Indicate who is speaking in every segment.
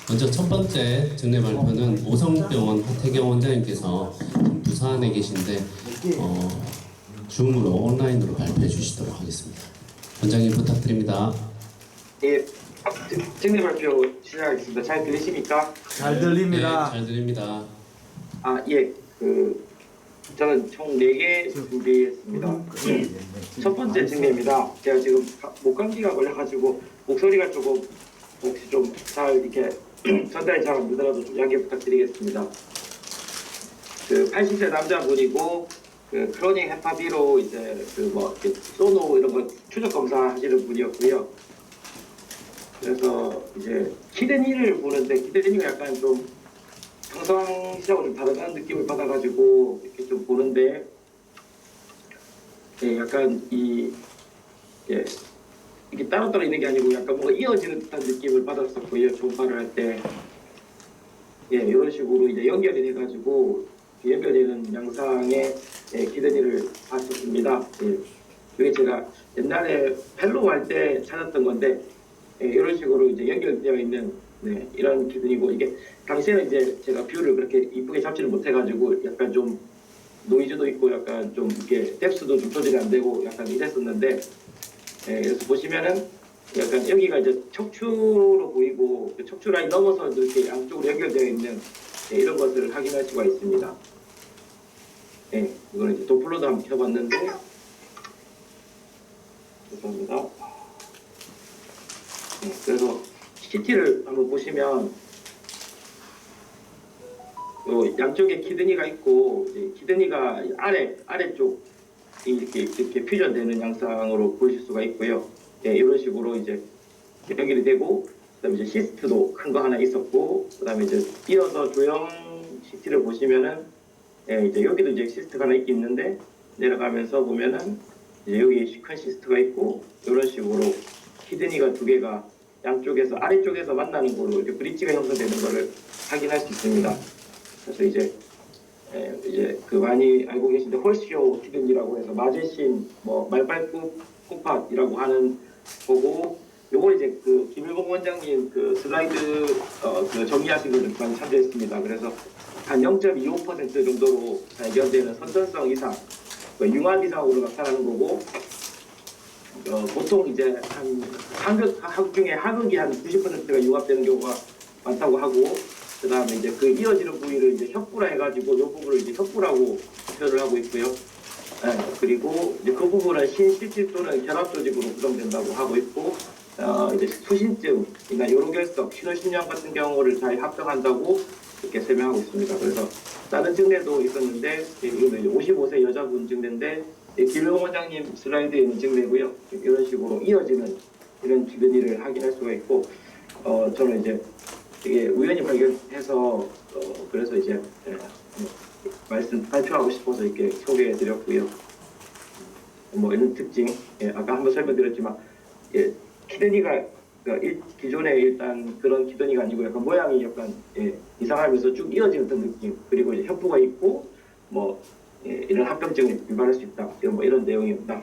Speaker 1: 먼저 첫 번째 증례 발표는 오성병원 하태경 원장님께서 부산에 계신데 줌으로 온라인으로 발표해 주시도록 하겠습니다. 원장님 부탁드립니다.
Speaker 2: 예, 증례 발표 시작하겠습니다. 잘 들리십니까?
Speaker 3: 잘 들립니다.
Speaker 1: 네, 잘 들립니다.
Speaker 2: 아, 예. 저는 총 4개 준비했습니다. 첫 번째 증례입니다. 제가 지금 목감기가 걸려가지고 목소리가 조금 혹시 좀 잘 이렇게 전달이 잘 안 되더라도 좀 양해 부탁드리겠습니다. 80세 남자분이고 크로닉 헤파비로 이제 소노 이런 거 추적 검사 하시는 분이었고요. 그래서 이제 키드니를 보는데 키드니가 약간 좀 평상시하고 좀 다르다는 느낌을 받아가지고 이렇게 좀 보는데, 예, 약간 예, 이게 따로따로 있는 게 아니고 약간 뭔가 이어지는 듯한 느낌을 받았었고요. 초음파를 할 때, 예, 이런 식으로 이제 연결이 돼가지고 연결되는 양상의 키드니를 봤었습니다. 예, 이게 제가 옛날에 펠로우 할 때 찾았던 건데, 예, 이런 식으로 이제 연결되어 있는 이런 기준이고, 이게 당시에는 이제 제가 뷰를 그렇게 이쁘게 잡지를 못해가지고 약간 좀 노이즈도 있고 약간 좀 이렇게 뎁스도 좀 조절이 안 되고 약간 이랬었는데, 그래서 보시면은 약간 여기가 이제 척추로 보이고 척추 라인 넘어서 이렇게 양쪽으로 연결되어 있는 이런 것을 확인할 수가 있습니다. 이거는 이제 도플러도 한번 켜봤는데, 죄송합니다. 그래서 CT를 한번 보시면 양쪽에 키드니가 있고 키드니가 아래쪽 이렇게 퓨전되는 양상으로 보실 수가 있고요. 이런 식으로 이제 연결이 되고, 그다음에 이제 시스트도 큰 거 하나 있었고, 그다음에 이제 이어서 조형 CT를 보시면은 이제 여기도 이제 시스트가 하나 있는데 내려가면서 보면은 이제 여기 큰 시스트가 있고, 이런 식으로 키드니가 2개가 양쪽에서 아래쪽에서 만나는 거로 이렇게 브릿지가 형성되는 것을 확인할 수 있습니다. 그래서 이제 많이 알고 계신데 홀시오 키드니라고 해서 마제신 말발굽 콩팥이라고 하는 거고, 요거 이제 김일봉 원장님 슬라이드 정리하신 걸 많이 참조했습니다. 그래서 한 0.25% 정도로 발견되는 선천성 이상, 융합 이상으로 나타나는 거고, 보통 이제 하극 중에 하극이 한 90%가 융합되는 경우가 많다고 하고, 그 다음에 이제 이어지는 부위를 이제 협부라 해가지고 이 부분을 이제 협부라고 표현을 하고 있고요. 그리고 이제 그 부분은 신실질 또는 결합 조직으로 구성된다고 하고 있고, 이제 수신증이나 요로결석, 신호신경 같은 경우를 잘 합성한다고 이렇게 설명하고 있습니다. 그래서 다른 증례도 있었는데, 이거는 이제 55세 여자분 증례인데, 김일봉 원장님 슬라이드에 있는 증례고요. 이런 식으로 이어지는 이런 기근이를 확인할 수가 있고, 저는 이제 되게 우연히 발견해서 그래서 이제 발표하고 싶어서 이렇게 소개해드렸고요. 이런 특징, 아까 한번 설명드렸지만, 키드니가 기존에 일단 그런 키드니가 아니고 약간 모양이 약간 이상하면서 쭉 이어지는 듯한 느낌, 그리고 이제 협부가 있고 이런 합병증을 유발할 수 있다, 이런 내용입니다.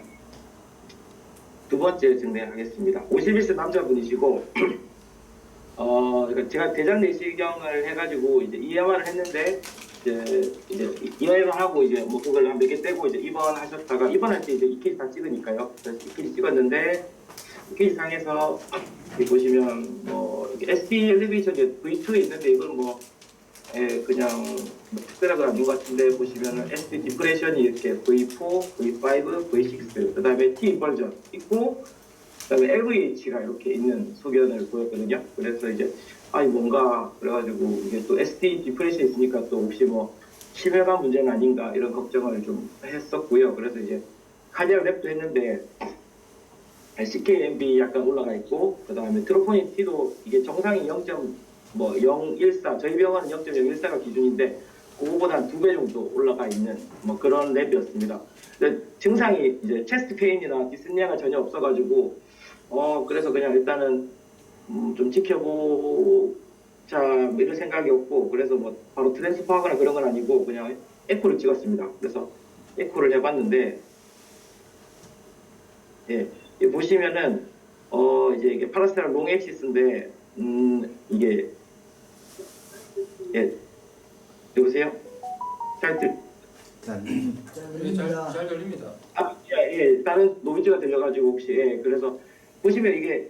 Speaker 2: 두 번째 증례하겠습니다. 51세 남자분이시고, 그러니까 제가 대장 내시경을 해가지고 이제 EMR을 했는데, 이제 EMR 하고 이제 그걸 한 몇 개 떼고 이제 입원하셨다가, 입원할 때 이제 EKG 다 찍으니까요. 그래서 EKG 찍었는데, EKG 상에서 보시면 이렇게 ST 엘리베이션 V2에 있는데, 이건 그냥 특별한 건 아닌 것 같은데, 보시면은 ST 디프레션이 이렇게 V4, V5, V6, 그 다음에 T 인벌전 있고, 그다음에 LVH가 이렇게 있는 소견을 보였거든요. 그래서 이제 뭔가 그래가지고 이게 또 ST 디프레션이 있으니까 또 혹시 심혈관 문제는 아닌가 이런 걱정을 좀 했었고요. 그래서 이제 카디악 랩도 했는데 CKMB 약간 올라가 있고, 그다음에 트로포닌 T도 이게 정상이 0.014, 저희 병원은 0.014가 기준인데 그거보다 한 2배 정도 올라가 있는 그런 랩이었습니다. 근데 증상이 이제 체스트 페인이나 디스니아가 전혀 없어가지고 그래서 그냥 일단은 좀 지켜보자 이런 생각이었고, 그래서 바로 트랜스퍼하거나 그런 건 아니고 그냥 에코를 찍었습니다. 그래서 에코를 해봤는데, 보시면은 이제 이게 파라스타랄 롱 엑시스인데 이게
Speaker 3: 들립니다.
Speaker 2: 예, 다른 노이즈가 들려가지고 혹시 그래서 보시면 이게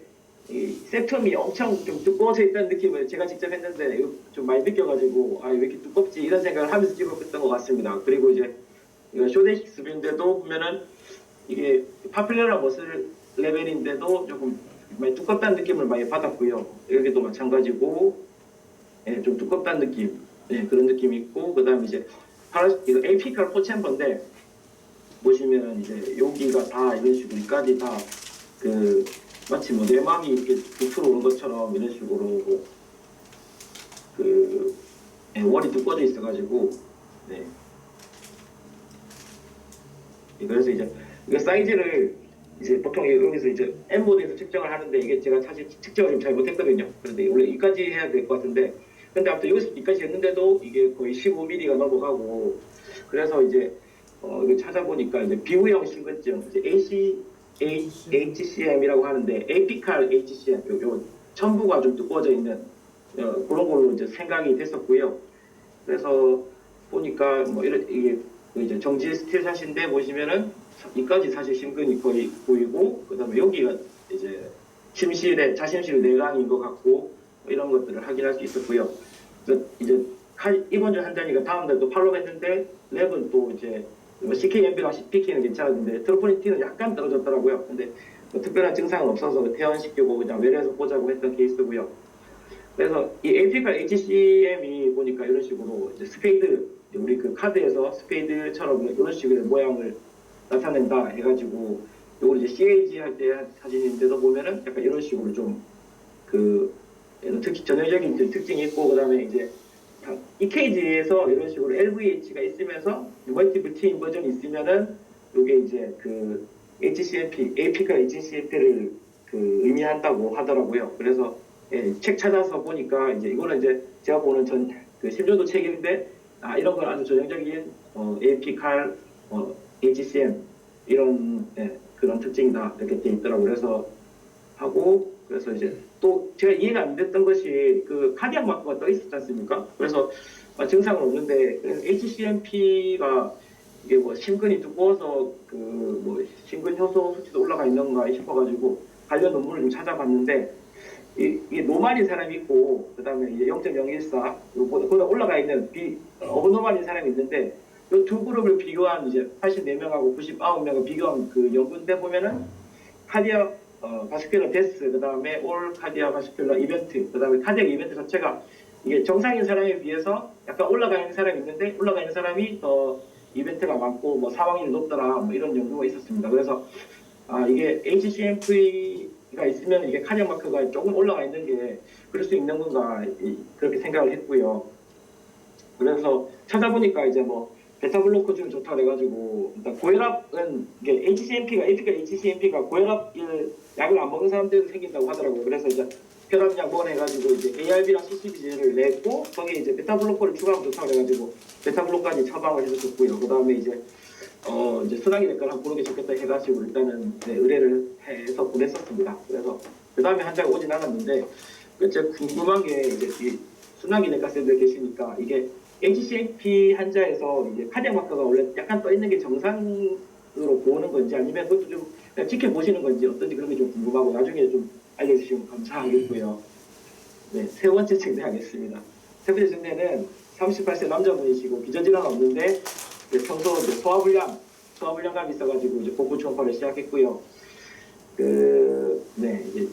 Speaker 2: 이 세텀이 엄청 좀 두꺼워져 있다는 느낌을 제가 직접 했는데 이거 좀 많이 느껴가지고 왜 이렇게 두껍지 이런 생각을 하면서 찍었던 것 같습니다. 그리고 이제 이거 쇼데이식 수비인데도 보면은 이게 파퓰러라 머슬 레벨인데도 조금 많이 두껍다는 느낌을 많이 받았고요. 여기도 마찬가지고 좀 두껍다는 느낌 그런 느낌이 있고 그다음에 이제 이거 에이피컬 포챔버인데 보시면 이제 여기가 다 이런 식으로 여기까지 다 그 마치 뭐 내막이 이렇게 부풀어 오는 것처럼 이런 식으로 그 월이 두꺼워져 있어가지고 그래서 이제 이거 사이즈를 이제 보통 여기서 이제 M 모드에서 측정을 하는데 이게 제가 사실 측정을 좀 잘못했거든요. 그런데 원래 여기까지 해야 될 것 같은데 근데 아무튼 여기서 여기까지 했는데도 이게 거의 15mm가 넘어가고 그래서 이제 이거 찾아보니까 이제 비후형 신근증 이제 HCM이라고 하는데 에피칼 HCM 요 첨부가 좀 두꺼워져 있는 그런 걸로 이제 생각이 됐었고요. 그래서 보니까 뭐 이게 이제 정지 스틸샷인데 보시면은 이까지 사실 심근이 거의 보이고 그다음에 여기가 이제 자심실 내강인 것 같고 이런 것들을 확인할 수 있었고요. 그래서 이제 이번 주 한 잔이가 다음 날 또 팔로우했는데 랩은 또 이제 CKMB랑 PK는 괜찮았는데 트로포니틴은 약간 떨어졌더라고요. 근데 뭐 특별한 증상은 없어서 퇴원시키고 그냥 외래에서 보자고 했던 케이스고요. 그래서 이 에피칼 HCM이 보니까 이런 식으로 이제 스페이드 우리 그 카드에서 스페이드처럼 이런 식의 모양을 나타낸다 해가지고 이걸 이제 CAG 할 때 사진인데도 보면은 약간 이런 식으로 좀 그 전형적인 특징이 있고 그다음에 이제 EKG에서 이런 식으로 LVH가 있으면서 멀티플 T 인버전이 있으면은 이게 이제 그 HCMP, AP가 HCMP를 그 의미한다고 하더라고요. 그래서 책 찾아서 보니까 이제 이거는 이제 제가 보는 그 심전도 책인데 이런 건 아주 전형적인 AP칼, HCM 이런 그런 특징이다 이렇게 돼 있더라고요. 그래서 하고 그래서 이제 또 제가 이해가 안 됐던 것이 그 카디악 마커가 떠 있었지 않습니까? 그래서 증상은 없는데 HCMP가 이게 뭐 심근이 두꺼워서 그 뭐 심근 효소 수치도 올라가 있는가 싶어가지고 관련 논문을 좀 찾아봤는데 이게 노말인 사람이 있고 그다음에 이제 0.014 보다 올라가 있는 어브노말인 사람이 있는데 이 두 그룹을 비교한 이제 84명하고 99명을 비교한 그 연구인데 보면은 카디악 바스큘러 데스 그다음에 올 카디악 바스큘러 이벤트 그다음에 카디악 이벤트 자체가 이게 정상인 사람에 비해서 약간 올라가 있는 사람이 있는데 올라가 있는 사람이 더 이벤트가 많고 뭐 사망률이 높더라 뭐 이런 연구가 있었습니다. 그래서 이게 HCMV가 있으면 이게 카디악 마크가 조금 올라가 있는 게 그럴 수 있는 건가 그렇게 생각을 했고요. 그래서 찾아보니까 이제 뭐 베타블로커 좀 좋다 그래가지고 일단 고혈압은 이게 HCMP가 고혈압 약을 안 먹는 사람들도 생긴다고 하더라고요. 그래서 이제 혈압약 먹어내가지고 이제 ARB랑 CCB제를 냈고 거기에 이제 베타블로커를 추가하면 좋다 그래가지고 베타블로까지 처방을 해줬고요. 그 다음에 이제 이제 순환기 내과를 한번 보는 게 좋겠다 해가지고 일단은 의뢰를 해서 보냈었습니다. 그래서 그 다음에 환자가 오진 않았는데 제가 궁금한 게 이제 이 순환기 내과 쌤들 계시니까 이게 HCMP 환자에서 이제 카디악 마커가 원래 약간 떠 있는 게 정상으로 보는 건지 아니면 그것도 좀 그냥 지켜보시는 건지 어떤지 그런 게 좀 궁금하고 나중에 좀 알려주시면 감사하겠고요. 네, 세 번째 측내하겠습니다. 세 번째 측내는 38세 남자분이시고 비전질환은 없는데 평소 이제 소화불량감이 있어가지고 이제 복부 초음파를 시작했고요. 이제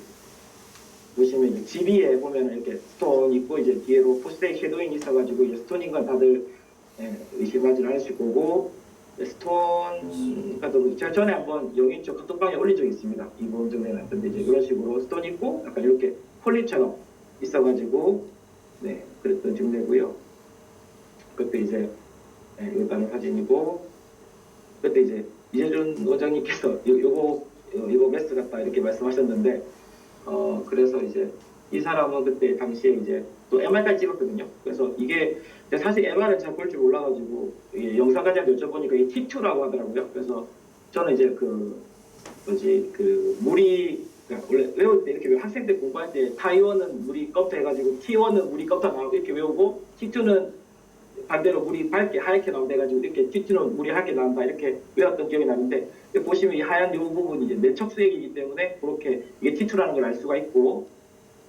Speaker 2: 보시면 이제 GB에 보면 이렇게 스톤 있고 이제 뒤에로 포스테이 쉐도잉이 있어가지고 이제 스톤인 건 다들 의심하지 않으실 거고 스톤 제가 전에 한번 영인쪽 카톡방에 올린 적이 있습니다. 이번 전에는 근데 이제 이런 식으로 스톤 있고 약간 이렇게 폴립처럼 있어가지고 그랬던 증례고요. 그때 이제 이거 사진이고 그때 이제 이재준 원장님께서 이거 메스 같다 이렇게 말씀하셨는데 그래서 이제 이 사람은 그때 당시에 이제 또 MR까지 찍었거든요. 그래서 이게 사실 MR은 잘 볼 줄 몰라가지고 영상과장 여쭤보니까 이 T2라고 하더라고요. 그래서 저는 이제 물이 그러니까 원래 외울 때 이렇게 학생 때 공부할 때 타이원은 물이 껍다 해가지고 T1은 물이 껍다 나오고 이렇게 외우고 T2는 반대로 물이 밝게 하얗게 나온다 해가지고 이렇게 뒤트는 물이 하얗게 나온다 이렇게 외웠던 기억이 나는데 보시면 이 하얀 이 부분이 이제 내척수액이기 때문에 그렇게 이게 티투라는 걸 알 수가 있고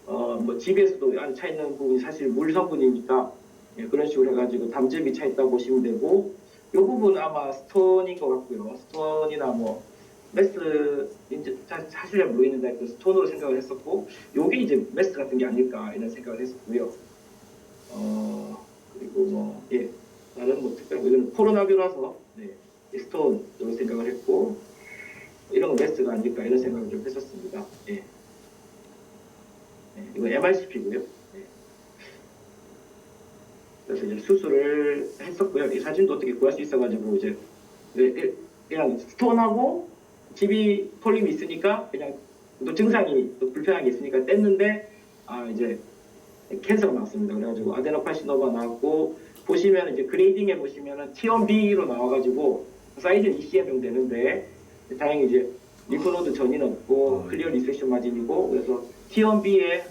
Speaker 2: 뭐 집에서도 안에 차 있는 부분이 사실 물 성분이니까 예, 그런 식으로 해가지고 담즙이 차 있다고 보시면 되고 이 부분은 아마 스톤인 것 같고요. 스톤이나 뭐 메스 이제 사실 잘 모르겠는데 그 스톤으로 생각을 했었고 요게 이제 메스 같은 게 아닐까 이런 생각을 했었고요. 그리고 뭐 예, 다른 뭐 특별한 이거는 코로나뷰라서 네, 스톤으로 생각을 했고 이런 건 메스가 아닐까 이런 생각을 좀 했었습니다. 예. 네, 이거 MRCP고요. 네. 그래서 이제 수술을 했었고요. 이 사진도 어떻게 구할 수 있어가지고 이제 그냥 스톤하고 집이 폴림이 있으니까 그냥 또 증상이 또 불편하게 있으니까 뗐는데 이제 캔서가 나왔습니다. 그래가지고 아데노카시노바 나왔고 보시면 이제 그레이딩에 보시면은 T1B로 나와가지고 사이즈는 ECM 정도 되는데 다행히 이제 리포노드 전이는 없고 클리어 리섹션 마진이고 그래서 T1B에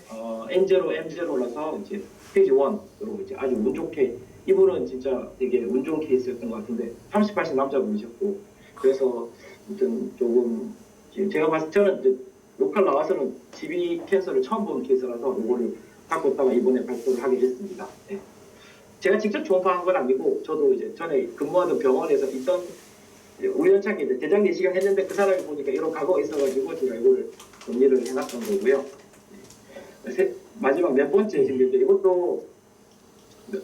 Speaker 2: N0, M0라서 이제 스테이지 1으로 이제 아주 운 좋게 이분은 진짜 되게 운 좋은 케이스였던 것 같은데 38세 남자분이셨고 그래서 아무튼 조금 지금 제가 봤을 때 저는 이제 로컬 나와서는 GB 캔서를 처음 보는 케이스라서 이거를 갖고 있다가 이번에 발표를 하게 됐습니다. 네. 제가 직접 조업한 건 아니고 저도 이제 전에 근무하던 병원에서 있던 우연찮게 이제 대장 내시경 했는데 그 사람이 보니까 이런 과거가 있어가지고 제가 이거를 정리를 해놨던 거고요. 네. 마지막 몇 번째 질문인데 이것도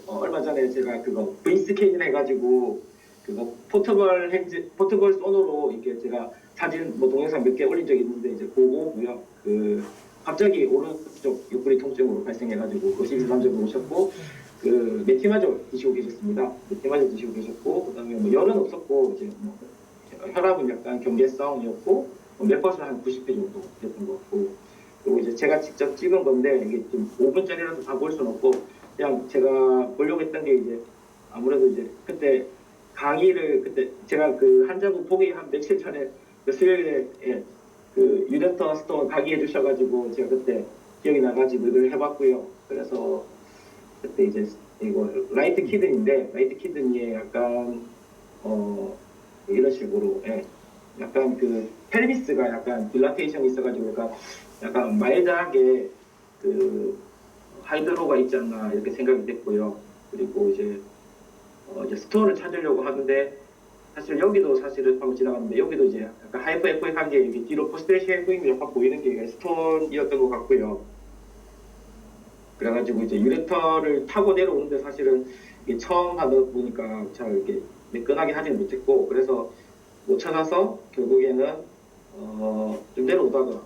Speaker 2: 얼마 전에 제가 그거 V스캔을 해가지고 그거 포터블 소노로 이렇게 제가 사진 뭐 동영상 몇 개 올린 적이 있는데 이제 그거고요. 그 갑자기 오른쪽 옆구리 통증으로 발생해가지고 그 12남자분 오셨고 그 메티마졸 드시고 계셨습니다. 메티마졸 드시고 계셨고 그다음에 뭐 열은 없었고 이제 뭐 혈압은 약간 경계성이었고 뭐 맥박은 한 90회 정도 됐던 것 같고 그리고 이제 제가 직접 찍은 건데 이게 좀 5분짜리라서 다 볼 수는 없고 그냥 제가 보려고 했던 게 이제 아무래도 이제 그때 강의를 그때 제가 그 한자부 보기 한 며칠 전에 그 수요일에 예, 그 유레터 스톤 강의해 주셔가지고 제가 그때 기억이 나가지고 이걸 해봤고요. 그래서 그때 이제 이거 라이트 키드니인데 라이트 키드니에 약간 이런 식으로 예, 약간 그 펠비스가 약간 딜라테이션이 있어가지고 약간 마일드하게 그 하이드로가 있지 않나 이렇게 생각이 됐고요. 그리고 이제 스토어를 찾으려고 하는데 사실 여기도 사실은 방금 지나갔는데 여기도 이제 약간 하이퍼 에코익한 게 이게 뒤로 포스테이션 에코익이 약간 보이는 게 스톤이었던 것 같고요. 그래가지고 이제 유레터를 타고 내려오는데 사실은 이게 처음 하다 보니까 잘 이렇게 매끈하게 하지는 못했고 그래서 못 찾아서 결국에는 좀 내려오다가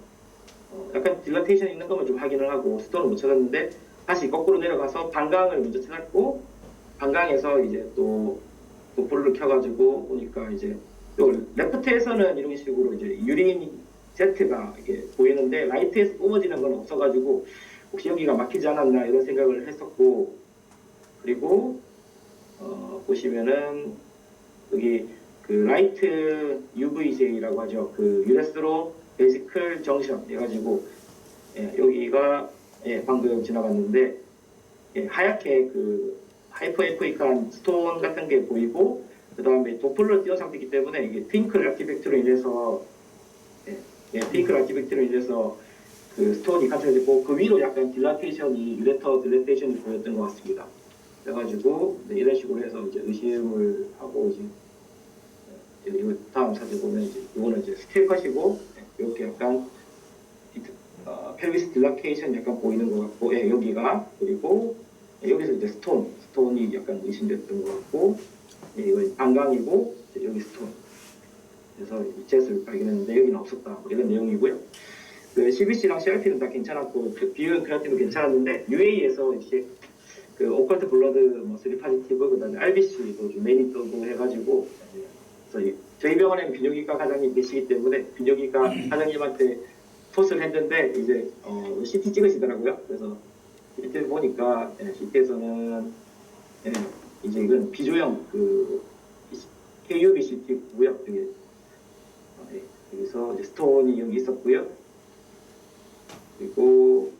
Speaker 2: 약간 딜라테이션 있는 것만 좀 확인을 하고 스톤을 못 찾았는데 다시 거꾸로 내려가서 방광을 먼저 찾았고 방광에서 이제 또 불을 켜가지고 보니까 이제 또 레프트에서는 이런 식으로 이제 유린 Z가 이게 보이는데 라이트에서 뿜어지는 건 없어가지고 혹시 여기가 막히지 않았나 이런 생각을 했었고 그리고 보시면은 여기 그 라이트 UVJ라고 하죠. 그 유레스로 베이시클 정션 해가지고 예, 여기가 예, 방금 지나갔는데 예, 하얗게 그 하이퍼 에코익한 스톤 같은 게 보이고 그 다음에 도플러 띄운 상태이기 때문에 이게 트윙클 아티팩트로 인해서 예, 트윙클 아티팩트로 인해서 그 스톤이 관찰됐고 그 위로 약간 딜라테이션이 유레터 딜라테이션이 보였던 것 같습니다. 그래가지고 이런 식으로 해서 이제 의심을 하고 이제 이거 다음 사진 보면 이제 이거는 이제 스케일 컷이고 이렇게 약간 펠비스 딜라테이션 약간 보이는 것 같고 예, 여기가 그리고 여기서 이제 스톤이 약간 의심됐던 것 같고 예, 이건 방광이고 여기 스톤 그래서 이셋을 발견했는데 여기는 없었다 뭐 이런 내용이고요. 그 CBC랑 CRP는 다 괜찮았고 그 비율 크레아틴은 괜찮았는데 UAE에서 이제 그 오컬트 블러드 뭐 3 파지티브 그다음에 RBC도 좀 많이 뜨고 해가지고 그래서 저희 병원에는 비뇨기과 과장님 계시기 때문에 비뇨기과 과장님한테 토스를 했는데 이제 CT 찍으시더라고요. 그래서 CT 보니까 CT에서는 이제 이건 비조형 그 KUB CT고요. 여기서 이제 스톤이 여기 있었고요. 그리고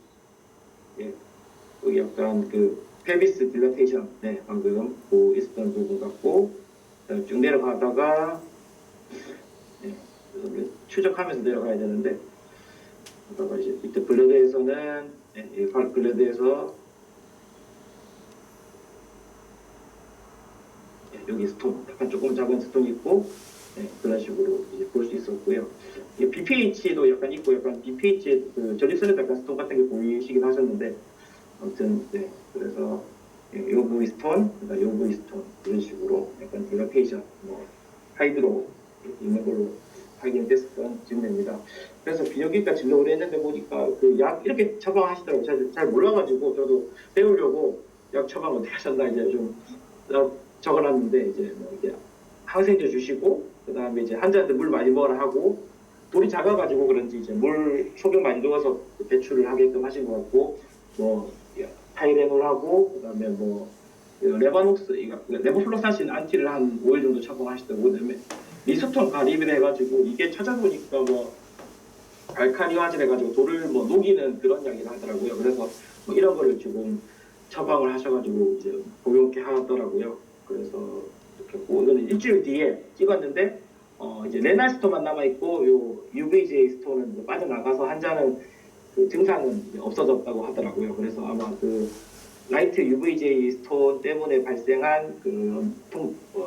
Speaker 2: 여기 약간 그 펠비스 딜라테이션, 네, 방금 그 있었던 부분 같고, 쭉 내려가다가 네, 추적하면서 내려가야 되는데, 그러다가 이제 이때 블레드에서는 네, 이 블레드에서 네, 여기 스톤, 약간 조금 작은 스톤이 있고, 네, 그런 식으로 이제 볼 수 있었고요. 이 BPH도 약간 있고, 약간 BPH 그 전립선에 약간 스톤 같은 게 보이시긴 하셨는데, 아무튼 네, 그래서 요 부위 스톤, 그다음 요 부위 스톤 이런 식으로 약간 딜라테이션, 뭐 하이드로 이렇게 있는 걸로 확인됐었던 진료입니다. 그래서 비뇨기과 진료를 했는데 보니까 그 약 이렇게 처방하시더라고요. 잘 몰라가지고 저도 배우려고 약 처방 어떻게 하셨나 이제 좀 적어놨는데 이제 뭐 이게 항생제 주시고 그다음에 이제 환자한테 물 많이 먹으라 하고 돌이 작아가지고 그런지 이제 물 소변 많이 넣어서 배출을 하게끔 하신 것 같고 뭐 타이레놀하고 그다음에 뭐 레바녹스 레보플로사신 안티를 한 5일 정도 처방하시더라고. 그다음에 리스톤 가립을 해가지고 이게 찾아보니까 뭐 알카리화질 해가지고 돌을 뭐 녹이는 그런 약이라 하더라고요. 그래서 뭐 이런 거를 지금 처방을 하셔가지고 이제 복용케 하더라고요. 그래서 이렇게 이거는 일주일 뒤에 찍었는데 이제 레날 스톤만 남아 있고 요 UVJ 스톤은 이제 빠져나가서 환자는 그 증상은 이제 없어졌다고 하더라고요. 그래서 아마 그 라이트 UVJ 스톤 때문에 발생한 그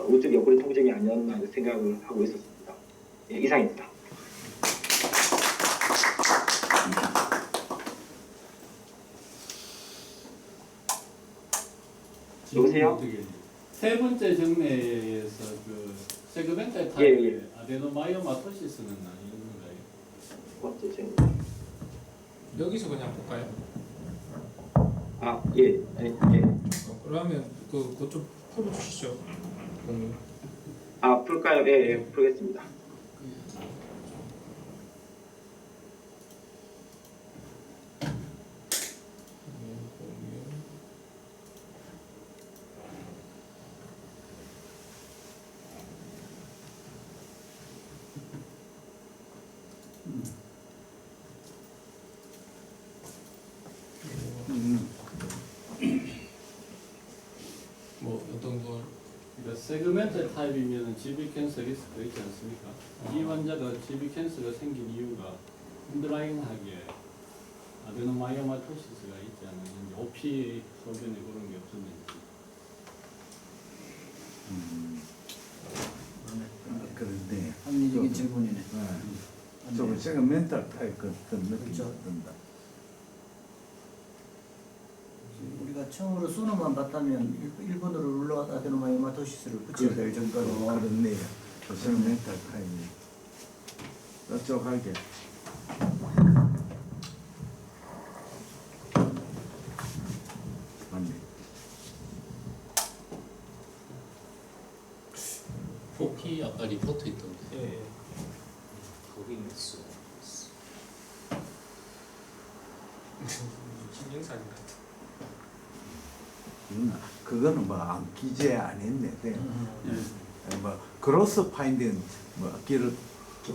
Speaker 2: 우측 옆구리 통증이 아니었나 생각을 하고 있었습니다. 예, 이상입니다. 여보세요?
Speaker 3: 세 번째 정례에서 그 세그멘탈
Speaker 2: 예,
Speaker 3: 타입의
Speaker 2: 예.
Speaker 3: 아데노마이오마토시스는 아닌가요?
Speaker 2: 어째 지금
Speaker 4: 여기서 그냥 볼까요?
Speaker 2: 예, 아니 예.
Speaker 4: 그러면 그거 좀 풀어주시죠. 공유.
Speaker 2: 풀까요? 예, 예, 풀겠습니다.
Speaker 4: 뭐 어떤 걸?
Speaker 3: 그러니까 세그멘탈 타입이면 GB 캔서 리스크가 있지 않습니까? 이 환자가 GB 캔서가 생긴 이유가 underlying하게 아데노마이오마토시스가 있지 않았는지 OP 소변에 그런 게 없었는지.
Speaker 5: 그런데
Speaker 6: 합리적인 질문이네.
Speaker 5: 좀 제가 멘탈 타입 같은 느낌이
Speaker 6: 그렇죠.
Speaker 5: 든다.
Speaker 6: 우리가 처음으로 소노만 봤다면 일본으로 올라왔다 아데노마이오마토시스를 붙여야 될 정도로
Speaker 5: 그렇네요. 저는 멘탈 타입이 어쩌하게 맞네.
Speaker 1: 포피 아까 리포트 있던데.
Speaker 4: 예.
Speaker 1: 거기 있어.
Speaker 4: 신경사진 같은.
Speaker 5: 그거는 뭐 기재 안 했네. 뭐 그로스 파인딩 뭐 기를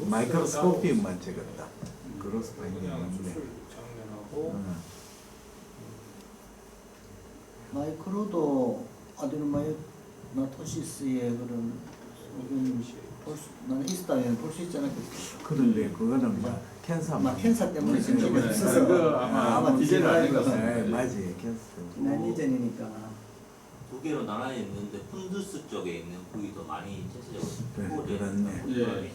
Speaker 5: 마이크로스코피만 찍었다. 그로스 파인딩
Speaker 4: 그냥
Speaker 5: 없네.
Speaker 4: 수술 장면하고
Speaker 6: 마이크로도 아데노마이오마토시스의 그런 나는 있었다면 볼 수 있잖아.
Speaker 5: 그런데 그거는 뭐 캔서
Speaker 6: 아마 캔서 때문에 생긴 게
Speaker 3: 네.
Speaker 6: 있어서
Speaker 3: 그거 아마 기재를 아닌 것 같습니다.
Speaker 5: 네, 맞지 캔서.
Speaker 6: 지난 이전이니까.
Speaker 7: 두 개로 나눠 있는데 푼두스 쪽에 있는 부위도 많이 전체적으로
Speaker 5: 네, 그렇네.
Speaker 3: 예.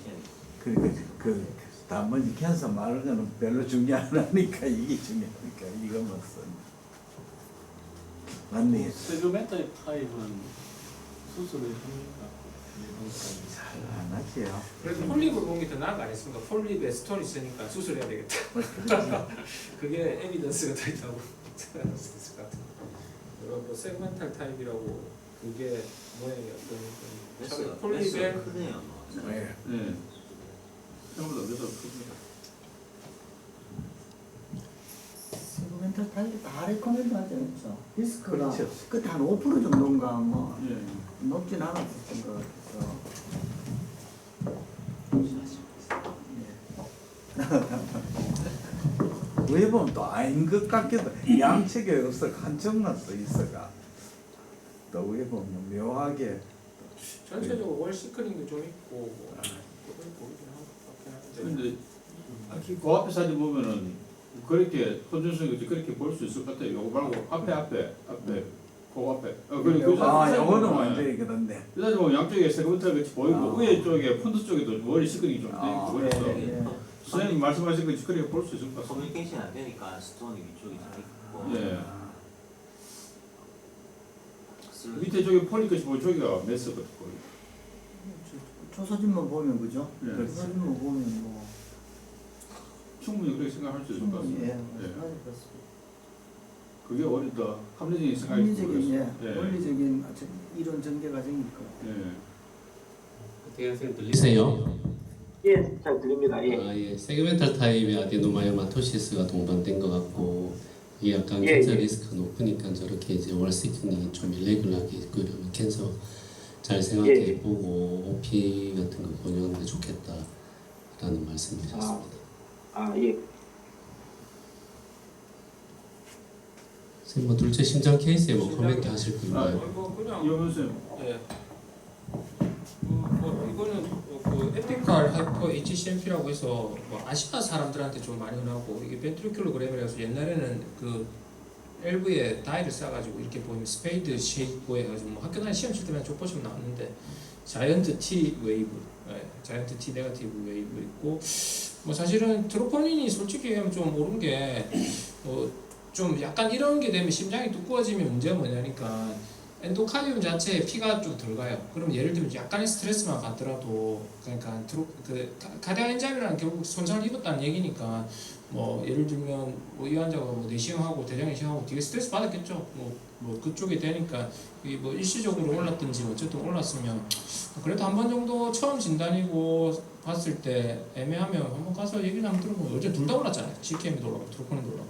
Speaker 5: 그러니까 그 나머지 캔서 말하는 거는 별로 중요 안 하니까 이게 중요하니까 이것만 써. 맞네.
Speaker 3: 세그멘탈 타입은 수술을 합니까?
Speaker 5: 잘안 하지요.
Speaker 4: 그래도 폴립으로 온 게 더 나은 거 아니겠습니까? 폴립에 스톤 있으니까 수술해야 되겠다. 그게 에비던스가 더 있다고 생각할 수 있을 것 같아요. 뭐 세그멘탈 타입이라고 그게 모양이 어떤 폴립에
Speaker 7: 크네요.
Speaker 5: 네.
Speaker 3: 네. 생각보다 몇더 큽니다.
Speaker 6: 세그멘탈 타입이 다 레코멘드 하지 않죠. 리스크가
Speaker 5: 그렇죠.
Speaker 6: 그때 한 5% 정도인가 뭐
Speaker 3: 예.
Speaker 6: 높진 않았었던 것 같아서.
Speaker 5: 왜 보면 또 아닌 것 같기도 양측에 없어 한쪽만 써 있어가 또 위에 보면 묘하게
Speaker 4: 전체적으로 월 시크링도 좀 있고 뭐 그걸 보이긴 하긴 하는데
Speaker 8: 근데 그 앞에 사진 보면은 그렇게 손준성이 그렇게 볼 수 있을 것 같아요. 요거 말고 앞에 그 앞에. 그리고
Speaker 5: 영어는 완전히 그런데
Speaker 8: 그 사진 보면 양쪽에 세그멘트가 같이 보이고 위에 쪽에 폰트 쪽에도 머리 시크링이 좀
Speaker 5: 아,
Speaker 8: 되어 있고 그래서
Speaker 6: 예.
Speaker 8: 선생님 말씀하신 거 그렇게 볼 수 있을 것 같습니다.
Speaker 7: 커뮤니케이션이 안 되니까 스톤이 위쪽에 다 있고
Speaker 8: 예. 밑에 저기 폴리 것이 보면 저기가 메스 같고.
Speaker 6: 저 사진만 보면 그죠?
Speaker 8: 예.
Speaker 6: 저 사진만 보면 뭐
Speaker 8: 충분히 그렇게 생각할 수 있을 것
Speaker 6: 충분히
Speaker 8: 같습니다.
Speaker 6: 예,
Speaker 8: 예.
Speaker 6: 맞을 것 같습니다.
Speaker 8: 그게 오히려 더 합리적인 생각이
Speaker 6: 합리적인
Speaker 8: 들어요.
Speaker 6: 예, 원리적인 이론 전개 과정이니까.
Speaker 8: 예.
Speaker 1: 어떻게 선생님 들리세요?
Speaker 2: 예, 잘 들립니다. 예.
Speaker 1: 아, 예. 세그멘탈 타입의 아데노마이오마토시스가 동반된 것 같고 이게 약간
Speaker 2: 예,
Speaker 1: 캔서
Speaker 2: 예.
Speaker 1: 리스크가 높으니까 저렇게 이제 월시킹이 좀 일레귤러하게 그러면 캔서 잘 생각해
Speaker 2: 예.
Speaker 1: 보고 OP 같은 거 권유하는 게 좋겠다라는 말씀이셨습니다.
Speaker 2: 예.
Speaker 1: 선생님 뭐 둘째 심장 케이스에 뭐 코멘트 하실 건가요?
Speaker 4: 뭐 그냥
Speaker 8: 이호근 선생님.
Speaker 4: 예. 뭐 이거는 그 에피칼 하이퍼 HCMP라고 해서 뭐 아시아 사람들한테 좀 많이 흔하고 이게 벤트리큘로그램이라고 해서 옛날에는 그 엘브에 다이를 싸가지고 이렇게 보면 스페이드 쉐이프 해가지고 뭐 학교 다닐 시험 칠 때만 족보시면 나왔는데 자이언트 T 웨이브, 자이언트 T 네거티브 웨이브 있고 뭐 사실은 트로포닌이 솔직히 얘기하면 좀 오른 게 좀 약간 이런 게 되면 심장이 두꺼워지면 문제가 뭐냐니까 엔도카디움 자체에 피가 좀 덜 가요. 그럼 예를 들면 약간의 스트레스만 받더라도 그러니까 카디악 엔자임이라는 결국 손상을 입었다는 얘기니까 뭐 예를 들면 뭐 이 환자가 뭐 내시경하고 대장내시경하고 되게 스트레스 받았겠죠. 뭐 그쪽에 되니까 이 뭐 일시적으로 올랐든지 어쨌든 올랐으면 그래도 한 번 정도 처음 진단이고 봤을 때 애매하면 한번 가서 얘기를 한번 들어보면 어제 둘 다 올랐잖아요. CKM도 올라가고 트로포닌도 올라가고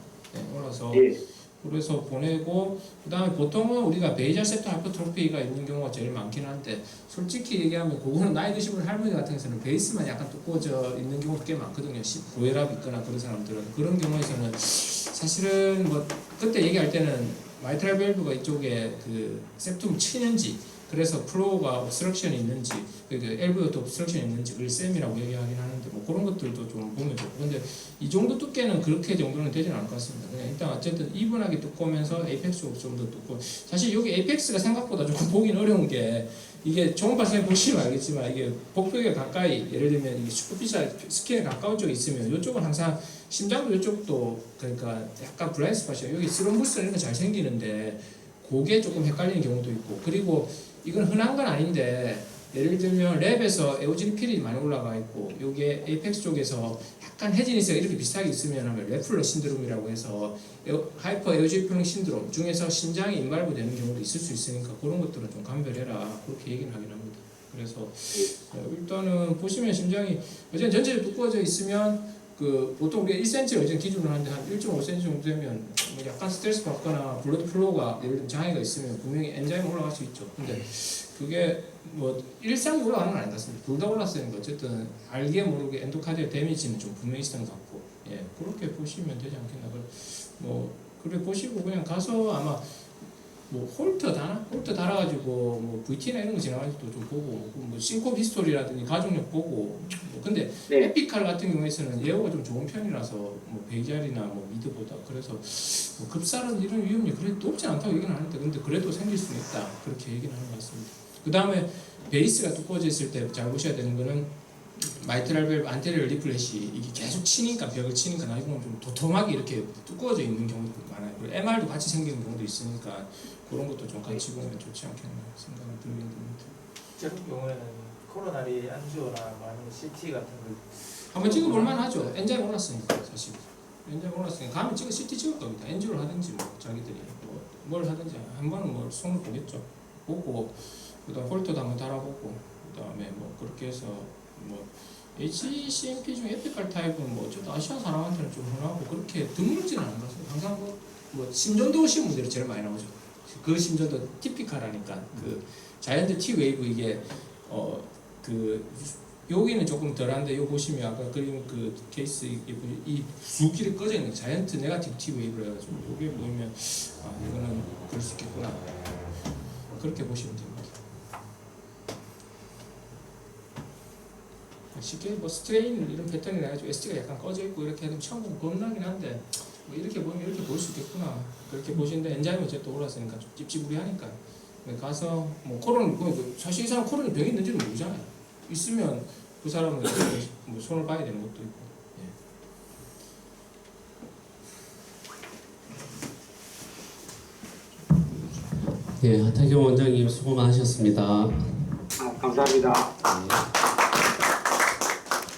Speaker 4: 올라서
Speaker 2: 예.
Speaker 4: 그래서 보내고 그 다음에 보통은 우리가 베이잘 septal 하이퍼트로피가 있는 경우가 제일 많긴 한데 솔직히 얘기하면 그거는 나이 드신 분 할머니 같은 경우는 베이스만 약간 두꺼워져 있는 경우가 꽤 많거든요. 고혈압 있거나 그런 사람들은 그런 경우에서는 사실은 뭐 그때 얘기할 때는 마이트랄 밸브가 이쪽에 그 septum 치는지 그래서 플로우가 옵스트럭션이 있는지 그 엘브도 옵스트럭션이 있는지 을셈이라고 얘기하긴 하는데 뭐 그런 것들도 좀 보면 좋고 근데 이 정도 두께는 그렇게 정도는 되진 않을 것 같습니다. 그냥 일단 어쨌든 이분하게 두꺼우면서 에이펙스가 좀 더 두꺼워 사실 여기 에이펙스가 생각보다 조금 보긴 어려운 게 이게 초음파 선생님 보시면 알겠지만 이게 복벽에 가까이 예를 들면 이게 슈퍼피셜 스킨에 가까운 쪽에 있으면 이쪽은 항상 심장도 이쪽도 그러니까 약간 블라인드 스팟이에요. 여기 스롬부스 이런 거 잘 생기는데 그게 조금 헷갈리는 경우도 있고 그리고 이건 흔한 건 아닌데 예를 들면 랩에서 에오지니필이 많이 올라가 있고 여기에 에이펙스 쪽에서 약간 헤지니스가 이렇게 비슷하게 있으면 하면 레플러 신드롬이라고 해서 하이퍼 에오지니필 신드롬 중에서 심장이 인발부 되는 경우도 있을 수 있으니까 그런 것들은 좀 감별해라 그렇게 얘기는 하긴 합니다. 그래서 일단은 보시면 심장이 어쨌든 전체적으로 두꺼워져 있으면 그 보통 우리가 1cm를 어쨌든 기준으로 하는데 한 1.5cm 정도 되면 뭐 약간 스트레스 받거나 블러드 플로우가 예를 들면 장애가 있으면 분명히 엔자임이 올라갈 수 있죠. 근데 그게 뭐 일상이 올라가는 건 아닌 것 같습니다. 둘 다 올랐으니까 어쨌든 알게 모르게 엔도카디아 데미지는 좀 분명히 있었던 것 같고 예 그렇게 보시면 되지 않겠나. 뭐 그래 보시고 그냥 가서 아마 뭐 홀터 달아가지고 뭐 VT나 이런 거 지나가지고 좀 보고 뭐 싱콥 히스토리라든지 가족력 보고 뭐 근데
Speaker 2: 네.
Speaker 4: 에피칼 같은 경우에는 예후가 좀 좋은 편이라서 뭐 베이잘이나 뭐 미드보다 그래서 뭐 급사는 이런 위험이 그래도 높지 않다고 얘기는 하는데 근데 그래도 생길 수는 있다 그렇게 얘기는 하는 것 같습니다. 그 다음에 베이스가 두꺼워져 있을 때 잘 보셔야 되는 거는 마이트랄 밸브 안테리얼 리플렛이 이게 계속 치니까 벽을 치니까 나중에 좀 도톰하게 이렇게 두꺼워져 있는 경우도 많아요. 그리고 MR도 같이 생기는 경우도 있으니까 그런 것도 좀 같이 보면 좋지 않겠나 생각이 들긴 듭니다.
Speaker 9: 지금 경우에는 코로나리 안지오나 아니면 CT 같은 걸
Speaker 4: 한번 찍어볼만 하죠. 엔자임 올랐으니까 사실. 엔자임 올랐으니까 가면 CT 찍을 겁니다. 엔지오를 하든지 뭐 자기들이 뭘 하든지 한 번은 뭐 손을 보겠죠. 보고 그다음 홀터도 한번 달아보고 그다음에 뭐 그렇게 해서 뭐 HCMP 중에 에피칼 타입은 뭐 어쨌든 아시아 사람한테는 좀 흔하고 그렇게 드물지는 않은 것 같습니다. 항상 뭐 심전도 오신 분들이 제일 많이 나오죠. 그 심전도 티피칼하니까 그 자이언트 T 웨이브 이게 그 여기는 조금 덜한데 요 보시면 아까 그림 그 케이스 이 수길이 꺼져 있는 자이언트 네거티브 T 웨이브를 해가지고 요게 보이면 아 이거는 그럴 수 있겠구나. 그렇게 보시면 됩니다. 쉽게 뭐 스트레인 이런 패턴이 나가지고 ST가 약간 꺼져 있고 이렇게 하면 처음 보면 겁나긴 한데 뭐 이렇게 보면 이렇게 볼 수 있겠구나 그렇게 보시는데 엔자임이 어쨌든 올랐으니까 좀 찝찝우리하니까 가서 뭐 코로나 사실 이 사람 코로나 병이 있는지는 모르잖아요. 있으면 그 사람은 뭐 손을 봐야 되는 것도 있고.
Speaker 1: 예, 하태경 원장님 수고 많으셨습니다.
Speaker 2: 감사합니다.
Speaker 1: 네.